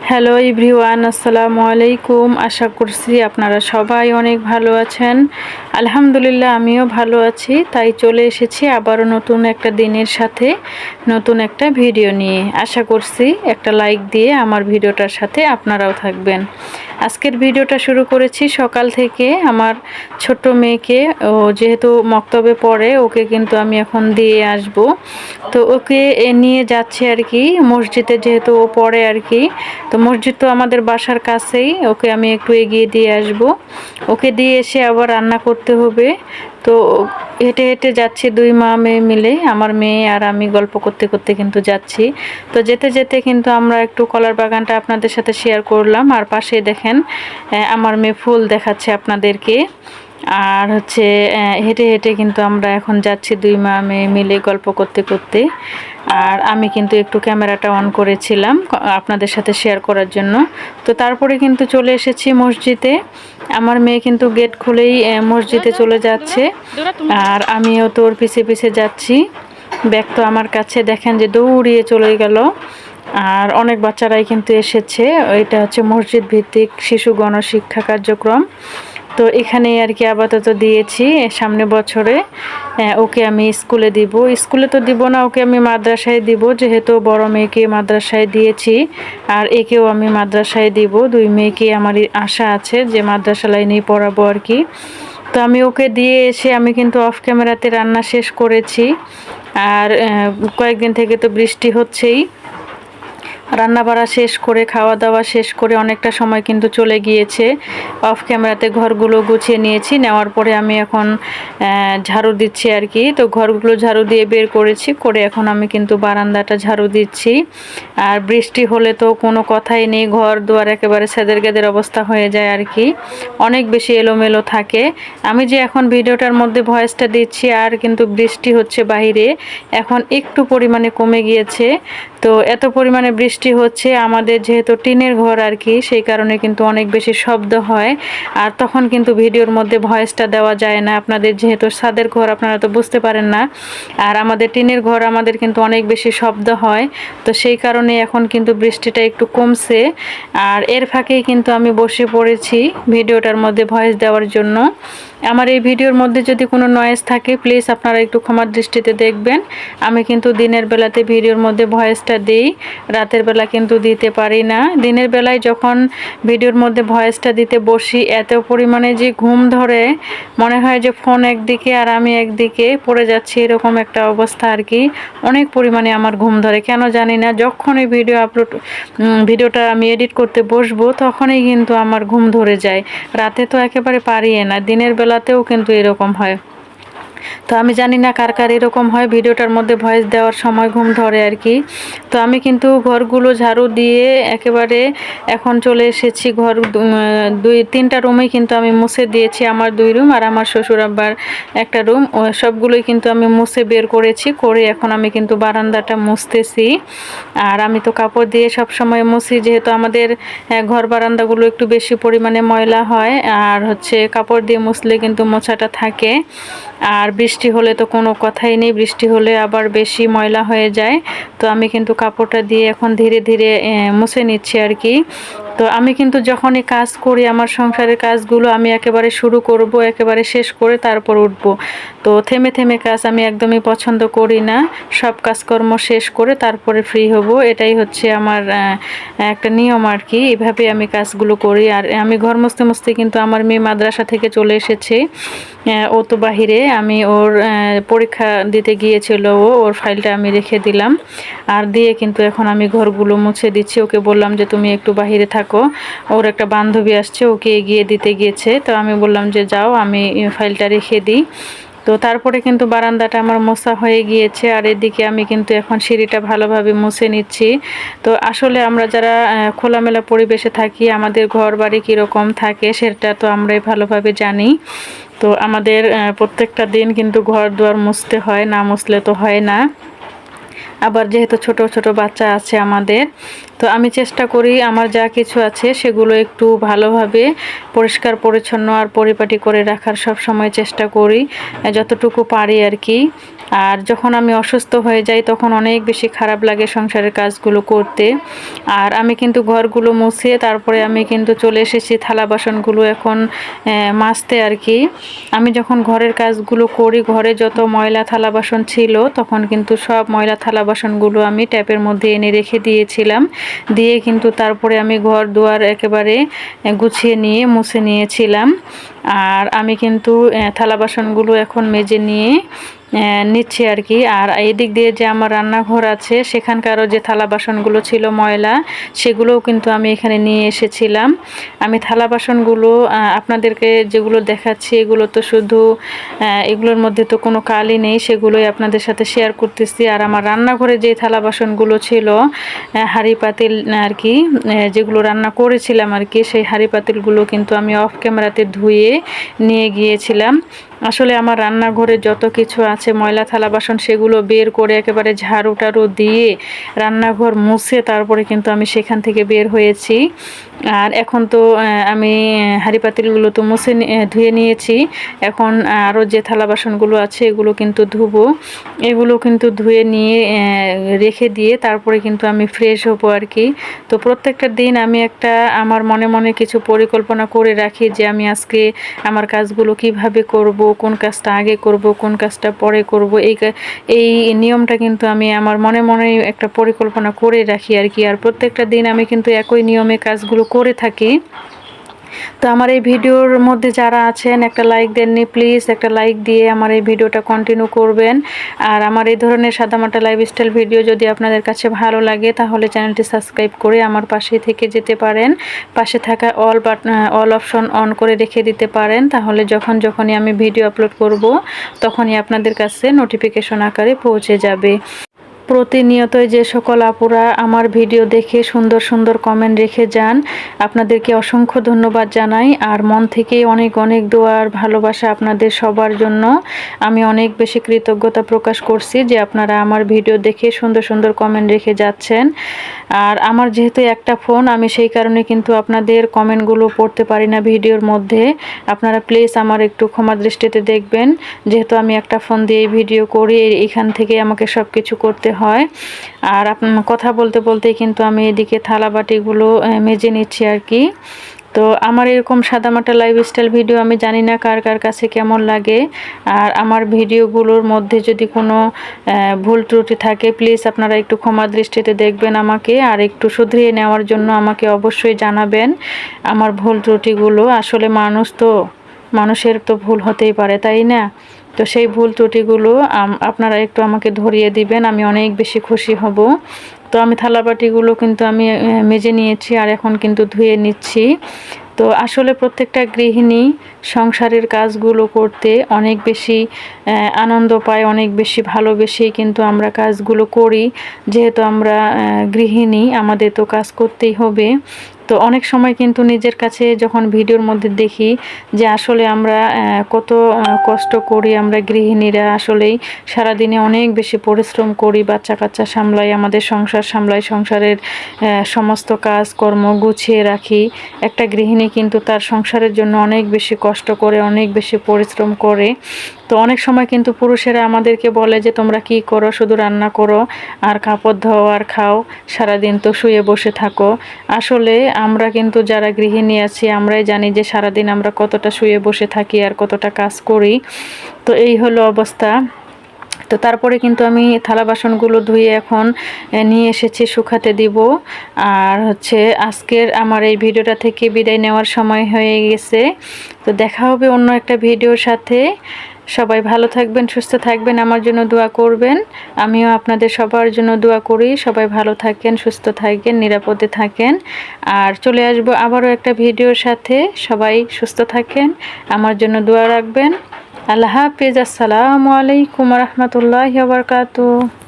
Hello everyone, আসসালামু আলাইকুম। আশা করছি আপনারা সবাই অনেক ভালো আছেন। আলহামদুলিল্লাহ আমিও ভালো আছি। তাই চলে এসেছি আবারও নতুন একটা দিনের সাথে নতুন একটা ভিডিও নিয়ে। আশা করছি একটা লাইক দিয়ে আমার ভিডিওটার সাথে আপনারাও থাকবেন। আজকের ভিডিওটা শুরু করেছি সকাল থেকে। আমার ছোট মেয়েকে, ও যেহেতু মক্তবে পড়ে, ওকে কিন্তু আমি এখন দিয়ে আসব। তো ওকে নিয়ে যাচ্ছে আর কি মসজিদে, যেহেতু ও পড়ে আর কি। তো মসজিদ তো আমাদের বাসার কাছেই, ওকে আমি একটু এগিয়ে দিয়ে আসব। ওকে দিয়ে এসে আবার রান্না করতে হবে। তো হেঁটে হেঁটে যাচ্ছি, দুই মা মেয়ে মিলে, আমার মেয়ে আর আমি গল্প করতে করতে কিন্তু যাচ্ছি। তো যেতে যেতে কিন্তু আমরা একটু কলার বাগানটা আপনাদের সাথে শেয়ার করলাম। আর পাশে দেখেন আমার মেয়ে ফুল দেখাচ্ছে আপনাদেরকে। আর হচ্ছে হেঁটে হেঁটে কিন্তু আমরা এখন যাচ্ছি দুই মা মেয়ে মিলে গল্প করতে করতে। আর আমি কিন্তু একটু ক্যামেরাটা অন করেছিলাম আপনাদের সাথে শেয়ার করার জন্য। তো তারপরে কিন্তু চলে এসেছি মসজিদে। আমার মেয়ে কিন্তু গেট খুলেই মসজিদে চলে যাচ্ছে, আর আমিও তো ওর পিছে পিছে যাচ্ছি। ব্যাগ তো আমার কাছে, দেখেন যে দৌড়িয়ে চলে গেল। আর অনেক বাচ্চারাই কিন্তু এসেছে। এটা হচ্ছে মসজিদ ভিত্তিক শিশু গণশিক্ষা কার্যক্রম। তো এখানে আর কি আপাতত দিয়েছি। সামনে বছরে ওকে আমি স্কুলে দিব। স্কুলে তো দিব না, ওকে আমি মাদ্রাসায় দিব, যেহেতু বড় মেয়েকে মাদ্রাসায় দিয়েছি আর একেও আমি মাদ্রাসায় দিব। দুই মেয়েকে আমার আশা আছে যে মাদ্রাসা লাইনেই পড়াবো আর কি। তো আমি ওকে দিয়ে এসে আমি কিন্তু অফ ক্যামেরাতে রান্না শেষ করেছি। আর কয়েকদিন থেকে তো বৃষ্টি হচ্ছেই। রান্না বাড়া শেষ করে, খাওয়া দাওয়া শেষ করে অনেকটা সময় কিন্তু চলে গিয়েছে। অফ ক্যামেরাতে ঘরগুলো গুছিয়ে নিয়েছি, নেওয়ার পরে আমি এখন ঝাড়ু দিচ্ছি আর কি। তো ঘরগুলো ঝাড়ু দিয়ে বের করেছি, করে এখন আমি কিন্তু বারান্দাটা ঝাড়ু দিচ্ছি। আর বৃষ্টি হলে তো কোনো কথাই নেই, ঘর দুয়ার একেবারে সেদের গেদের অবস্থা হয়ে যায় আর কি। অনেক বেশি এলোমেলো থাকে। আমি যে এখন ভিডিওটার মধ্যে ভয়েসটা দিচ্ছি, আর কিন্তু বৃষ্টি হচ্ছে বাইরে, এখন একটু পরিমাণে কমে গিয়েছে। তো এত পরিমাণে বৃষ্টি হচ্ছে, আমাদের যেহেতু টিনের ঘর আর কি, সেই কারণে কিন্তু অনেক বেশি শব্দ হয়। আর তখন কিন্তু ভিডিওর মধ্যে ভয়েসটা দেওয়া যায় না। আপনাদের যেহেতু ছাদের ঘর, আপনারা তো বুঝতে পারেন না। আর আমাদের টিনের ঘর, আমাদের কিন্তু অনেক বেশি শব্দ হয়। তো সেই কারণে এখন কিন্তু বৃষ্টিটা একটু কমছে। আর এর ফাঁকেই কিন্তু আমি বসে পড়েছি ভিডিওটার মধ্যে ভয়েস দেওয়ার জন্য। আমার এই ভিডিওর মধ্যে যদি কোনো নয়েজ থাকে, প্লিজ আপনারা একটু ক্ষমার দৃষ্টিতে দেখবেন। আমি কিন্তু দিনের বেলাতে ভিডিওর মধ্যে ভয়েসটা দিই, রাতের বেলা কিন্তু দিতে পারি না। দিনের বেলায় যখন ভিডিওর মধ্যে ভয়েসটা দিতে বসি, এত পরিমাণে যে ঘুম ধরে, মনে হয় যে ফোন একদিকে আর আমি একদিকে পড়ে যাচ্ছি, এরকম একটা অবস্থা আর কি। অনেক পরিমাণে আমার ঘুম ধরে, কেন জানি না। যখনই ভিডিওটা আমি এডিট করতে বসবো, তখনই কিন্তু আমার ঘুম ধরে যায়। রাতে তো একেবারে পারিয়ে না, দিনের বেলাতেও কিন্তু এরকম হয়। তো আমি জানি না কার কার এরকম হয়, ভিডিওটার মধ্যে ভয়েস দেওয়ার সময় ঘুম ধরে আর কি। তো আমি কিন্তু ঘরগুলো ঝাড়ু দিয়ে একেবারে এখন চলে এসেছি। ঘর দুই তিনটা রুমেই কিন্তু আমি মুছে দিয়েছি, আমার দুই রুম আর আমার শ্বশুর আব্বার একটা রুম, সবগুলোই কিন্তু আমি মুছে বের করেছি। করে এখন আমি কিন্তু বারান্দাটা মুছতেছি। আর আমি তো কাপড় দিয়ে সব সময় মুছি, যেহেতু আমাদের ঘর বারান্দাগুলো একটু বেশি পরিমাণে ময়লা হয়। আর হচ্ছে কাপড় দিয়ে মুছলে কিন্তু মোছাটা থাকে। আর বৃষ্টি হলে তো কোনো কথাই নেই, বৃষ্টি হলে আবার বেশি ময়লা হয়ে যায়। তো আমি কিন্তু কাপড়টা দিয়ে এখন ধীরে ধীরে মুছে নিচ্ছি আর কি। তো আমি কিন্তু যখনই কাজ করি, আমার সংসারের কাজগুলো আমি একেবারে শুরু করব, একেবারে শেষ করে তারপর উঠব। তো থেমে থেমে কাজ আমি একদমই পছন্দ করি না। সব কাজকর্ম শেষ করে তারপরে ফ্রি হব, এটাই হচ্ছে আমার একটা নিয়ম আর কি। এভাবে আমি কাজগুলো করি। আর আমি ঘর মুছতে মুছতে কিন্তু আমার মেয়ে মাদ্রাসা থেকে চলে এসেছে। ও তো বাহিরে, আমি ওর পরীক্ষা দিতে গিয়েছিল, ওর ফাইলটা আমি রেখে দিলাম। আর দিয়ে কিন্তু এখন আমি ঘরগুলো মুছে দিচ্ছি। ওকে বললাম যে তুমি একটু বাহিরে থাকো, ওর একটা বান্ধবী আসছে, ওকে এগিয়ে দিতে গিয়েছে। তো আমি বললাম যে যাও, আমি ফাইলটা রেখে দিই। তো তারপরে কিন্তু বারান্দাটা আমার মোছা হয়ে গিয়েছে। আর এদিকে আমি কিন্তু এখন সিঁড়িটা ভালোভাবে মুছে নিচ্ছি। তো আসলে আমরা যারা খোলামেলা পরিবেশে থাকি, আমাদের ঘর বাড়ি কীরকম থাকে সেটা তো আমরাই ভালোভাবে জানি। তো আমাদের প্রত্যেকটা দিন কিন্তু ঘর দুয়ার মুছতে হয়, না মুছলে তো হয় না। আবার যেহেতু ছোট ছোট বাচ্চা আছে আমাদের, তো আমি চেষ্টা করি আমার যা কিছু আছে সেগুলো একটু ভালোভাবে পরিষ্কার পরিচ্ছন্ন আর পরিপাটি করে রাখার সব সময় চেষ্টা করি, যতটুকু পারি আর কি। আর যখন আমি অসুস্থ হয়ে যাই তখন অনেক বেশি খারাপ লাগে সংসারের কাজগুলো করতে। আর আমি কিন্তু ঘরগুলো মুছে তারপরে আমি কিন্তু চলে এসেছি থালা বাসনগুলো এখন মাজতে আর কি। আমি যখন ঘরের কাজগুলো করি, ঘরে যত ময়লা থালা বাসন ছিল তখন কিন্তু সব ময়লা থালা বাসনগুলো আমি ট্যাপের মধ্যে এনে রেখে দিয়েছিলাম। দিয়ে কিন্তু তারপরে আমি ঘর দুয়ার একেবারে গুছিয়ে নিয়ে মুছে নিয়েছিলাম। আর আমি কিন্তু থালা বাসনগুলো এখন মেজে নিয়ে নিচ্ছি আর কি। আর এদিক দিয়ে যে আমার রান্নাঘর আছে সেখানকারও যে থালা বাসনগুলো ছিল ময়লা, সেগুলোও কিন্তু আমি এখানে নিয়ে এসেছিলাম। আমি থালা বাসনগুলো আপনাদেরকে যেগুলো দেখাচ্ছি এগুলো তো শুধু এগুলোর মধ্যে তো কোনো কালি নেই, সেগুলোই আপনাদের সাথে শেয়ার করতেছি। আর আমার রান্নাঘরে যে থালা বাসনগুলো ছিল হাঁড়ি পাতিল আর কি, যেগুলো রান্না করেছিলাম আর কি, সেই হাঁড়ি পাতিলগুলো কিন্তু আমি অফ ক্যামেরাতে ধুয়ে নিয়ে গিয়েছিলাম। আসলে আমার রান্নাঘরে যত কিছু আছে ময়লা থালা বাসন সেগুলো বের করে একেবারে ঝাড়ু টাড়ু দিয়ে রান্নাঘর মুছে তারপরে কিন্তু আমি সেখান থেকে বের হয়েছি। আর এখন তো আমি হাঁড়ি পাতিলগুলো তো মুছে ধুয়ে নিয়েছি। এখন আরও যে থালা বাসনগুলো আছে এগুলো কিন্তু ধুবো। এগুলো কিন্তু ধুয়ে নিয়ে রেখে দিয়ে তারপরে কিন্তু আমি ফ্রেশ হবো আর কি। তো প্রত্যেকটা দিন আমি একটা আমার মনে মনে কিছু পরিকল্পনা করে রাখি যে আমি আজকে আমার কাজগুলো কিভাবে করব, কোন কাজটা আগে করব, কোন কাজটা পরে করব। এই নিয়মটা কিন্তু আমি আমার মনে মনে একটা পরিকল্পনা করে রাখি আর কি। আর প্রত্যেকটা দিন আমি কিন্তু একই নিয়মে কাজগুলো করে থাকি। তো আমার এই ভিডিওর মধ্যে যারা আছেন একটা লাইক দেননি, প্লিজ একটা লাইক দিয়ে আমার এই ভিডিওটা কন্টিনিউ করবেন। আর আমার এই ধরনের সাদামাটা লাইফস্টাইল ভিডিও যদি আপনাদের কাছে ভালো লাগে তাহলে চ্যানেলটি সাবস্ক্রাইব করে আমার পাশে থেকে যেতে পারেন। পাশে থাকা অল অপশন অন করে রেখে দিতে পারেন, তাহলে যখনই আমি ভিডিও আপলোড করব তখনই আপনাদের কাছে নোটিফিকেশন আকারে পৌঁছে যাবে। প্রতিনিয়তই যে সকল আপুরা আমার ভিডিও দেখে সুন্দর সুন্দর কমেন্ট রেখে যান, আপনাদেরকে অসংখ্য ধন্যবাদ জানাই। আর মন থেকে অনেক অনেক দোয়া আর ভালোবাসা আপনাদের সবার জন্য। আমি অনেক বেশি কৃতজ্ঞতা প্রকাশ করছি যে আপনারা আমার ভিডিও দেখে সুন্দর সুন্দর কমেন্ট রেখে যাচ্ছেন। আর আমার যেহেতু একটা ফোন, আমি সেই কারণে কিন্তু আপনাদের কমেন্টগুলো পড়তে পারি না ভিডিওর মধ্যে। আপনারা প্লিজ আমার একটু ক্ষমা দৃষ্টিতে দেখবেন, যেহেতু আমি একটা ফোন দিয়ে ভিডিও করি, এখান থেকে আমাকে সব কিছু করতে হয়। আর কথা বলতে বলতেই কিন্তু আমি এদিকে থালা বাটিগুলো মেজে নিচ্ছি আর কি। তো আমার এরকম সাদামাটা লাইফস্টাইল ভিডিও আমি জানি না কার কার কাছে কেমন লাগে। আর আমার ভিডিওগুলোর মধ্যে যদি কোনো ভুল ত্রুটি থাকে প্লিজ আপনারা একটু ক্ষমা দৃষ্টিতে দেখবেন আমাকে, আর একটু শুধরিয়ে নেওয়ার জন্য আমাকে অবশ্যই জানাবেন আমার ভুল ত্রুটিগুলো। আসলে মানুষের তো ভুল হতেই পারে, তাই না? তো সেই ভুল ত্রুটিগুলো আপনারা একটু আমাকে ধরিয়ে দিবেন, আমি অনেক বেশি খুশি হব। তো আমি থালাবাটিগুলো কিন্তু আমি মেজে নিয়েছি আর এখন কিন্তু ধুয়ে নিচ্ছি। তো আসলে প্রত্যেকটা গৃহিণী সংসারের কাজগুলো করতে অনেক বেশি আনন্দ পায়, অনেক বেশি ভালোবেসেই কিন্তু আমরা কাজগুলো করি। যেহেতু আমরা গৃহিণী, আমাদের তো কাজ করতেই হবে। তো অনেক সময় কিন্তু নিজের কাছে যখন ভিডিওর মধ্যে দেখি যে আসলে আমরা কত কষ্ট করি, আমরা গৃহিণীরা আসলেই সারাদিনে অনেক বেশি পরিশ্রম করি, বাচ্চা কাচ্চা সামলাই, আমাদের সংসার সামলাই, সংসারের সমস্ত কাজকর্ম গুছিয়ে রাখি। একটা গৃহিণী কিন্তু তার সংসারের জন্য অনেক বেশি কষ্ট করে, অনেক বেশি পরিশ্রম করে। তো অনেক সময় কিন্তু পুরুষেরা আমাদেরকে বলে যে তোমরা কি করো, শুধু রান্না করো আর কাপড় ধোও আর খাও, সারাদিন তো শুয়ে বসে থাকো। আসলে আমরা কিন্তু যারা গৃহিণী আছি আমরাই জানি যে সারাদিন আমরা কতটা শুয়ে বসে থাকি আর কতটা কাজ করি। তো এই হলো অবস্থা। তো তারপরে কিন্তু আমি থালা বাসনগুলো ধুয়ে এখন নিয়ে এসেছি শুকাতে দিব। আর আজকের আমার এই ভিডিওটা থেকে বিদায় নেওয়ার সময় হয়ে গেছে। তো দেখা হবে অন্য একটা ভিডিওর সাথে। সবাই ভালো থাকবেন, সুস্থ থাকবেন, আমার জন্য দোয়া করবেন। আমিও আপনাদের সবার জন্য দোয়া করি। সবাই ভালো থাকেন, সুস্থ থাকেন, নিরাপদে থাকেন। আর চলে আসবো আবারও একটা ভিডিওর সাথে। সবাই সুস্থ থাকেন, আমার জন্য দোয়া রাখবেন। আল্লাহ হাফিজ। আসসালামু আলাইকুম ওয়া রাহমাতুল্লাহি ওয়া বারাকাতুহু।